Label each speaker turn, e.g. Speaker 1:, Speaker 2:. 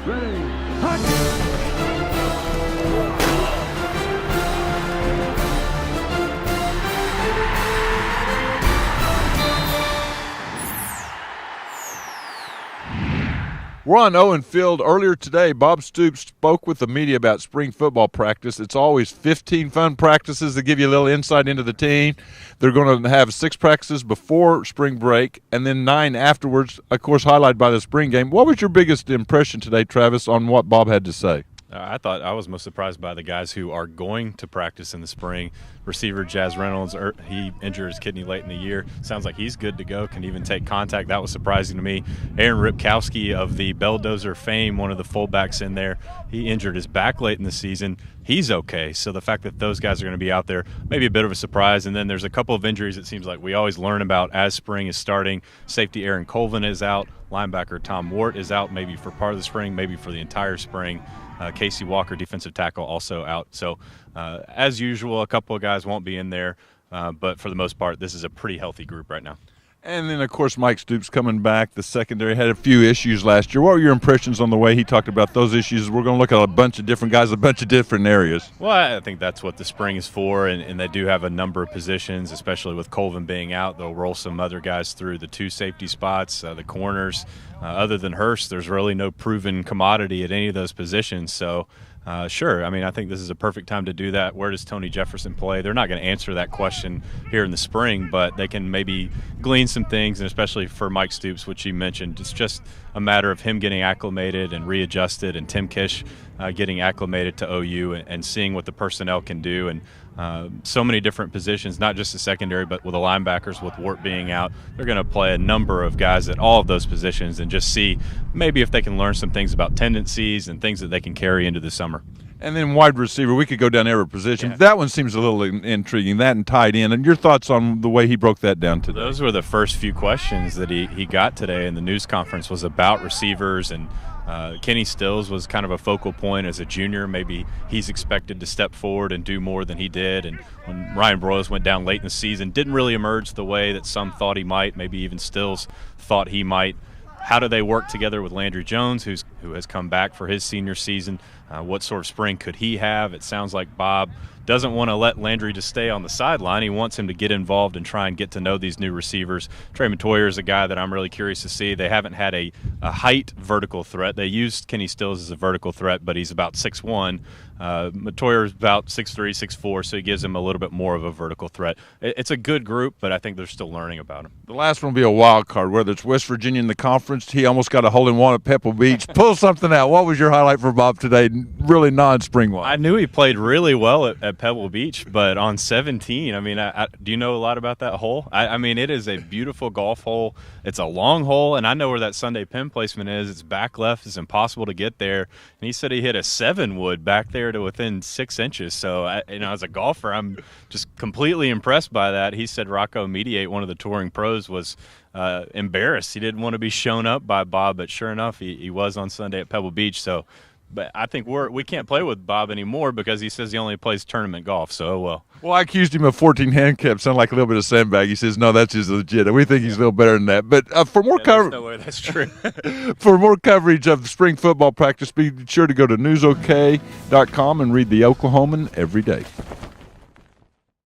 Speaker 1: Ready. Hot.
Speaker 2: We're on Owen Field. Earlier today, Bob Stoops spoke with the media about spring football practice. It's always 15 fun practices that give you a little insight into the team. They're going to have 6 practices before spring break and then 9 afterwards, of course, highlighted by the spring game. What was your biggest impression today, Travis, on what Bob had to say?
Speaker 3: I thought I was most surprised by the guys who are going to practice in the spring. Receiver Jazz Reynolds, he injured his kidney late in the year. Sounds like he's good to go, can even take contact. That was surprising to me. Aaron Ripkowski of the Belldozer fame, one of the fullbacks in there, he injured his back late in the season. He's okay. So the fact that those guys are going to be out there, maybe a bit of a surprise. And then there's a couple of injuries it seems like we always learn about as spring is starting. Safety Aaron Colvin is out. Linebacker Tom Wart is out, maybe for part of the spring, maybe for the entire spring. Casey Walker, defensive tackle, also out. So, as usual, a couple of guys won't be in there, but for the most part, this is a pretty healthy group right now.
Speaker 2: And then, of course, Mike Stoops coming back. The secondary had a few issues last year. What were your impressions on the way he talked about those issues? We're going to look at a bunch of different guys, a bunch of different areas.
Speaker 3: Well, I think that's what the spring is for, and they do have a number of positions, especially with Colvin being out. They'll roll some other guys through the 2 safety spots, the corners. Other than Hurst, there's really no proven commodity at any of those positions. So, sure, I mean, I think this is a perfect time to do that. Where does Tony Jefferson play? They're not going to answer that question here in the spring, but they can maybe glean some things, and especially for Mike Stoops, which he mentioned, it's just a matter of him getting acclimated and readjusted, and Tim Kish getting acclimated to OU and seeing what the personnel can do. And so many different positions, not just the secondary, but with the linebackers, with Wart being out, they're going to play a number of guys at all of those positions and just see maybe if they can learn some things about tendencies and things that they can carry into the summer.
Speaker 2: And then wide receiver, we could go down every position.
Speaker 3: Yeah.
Speaker 2: That one seems a little intriguing, that and tight end. And your thoughts on the way he broke that down today?
Speaker 3: Those were the first few questions that he got today in the news conference, was about receivers. And Kenny Stills was kind of a focal point as a junior. Maybe he's expected to step forward and do more than he did. And when Ryan Broyles went down late in the season, didn't really emerge the way that some thought he might, maybe even Stills thought he might. How do they work together with Landry Jones, who has come back for his senior season? What sort of spring could he have? It sounds like Bob doesn't want to let Landry just stay on the sideline. He wants him to get involved and try and get to know these new receivers. Trey Matoyer is a guy that I'm really curious to see. They haven't had a height vertical threat. They used Kenny Stills as a vertical threat, but he's about 6'1". Matoyer is about 6'3", 6'4", so he gives him a little bit more of a vertical threat. It's a good group, but I think they're still learning about him.
Speaker 2: The last one will be a wild card, whether it's West Virginia in the conference. He almost got a hole-in-one at Pebble Beach. Pull something out. What was your highlight for Bob today, really non-spring-wise?
Speaker 3: I knew he played really well at Pebble Beach, but on 17, I mean, do you know a lot about that hole? I mean, it is a beautiful golf hole. It's a long hole, and I know where that Sunday pin placement is. It's back left. It's impossible to get there. And he said he hit a 7-wood back there to within 6 inches. So, as a golfer, I'm just completely impressed by that. He said Rocco Mediate, one of the touring pros, was embarrassed. He didn't want to be shown up by Bob, but sure enough, he was on Sunday at Pebble Beach. So, but I think we can't play with Bob anymore because he says he only plays tournament golf. So, oh well.
Speaker 2: Well, I accused him of 14 handicaps, sound like a little bit of sandbag. He says, no, that's just legit. We think he's a little better than that. But for more coverage,
Speaker 3: no way that's true.
Speaker 2: For more coverage of spring football practice, be sure to go to newsok.com and read the Oklahoman every day.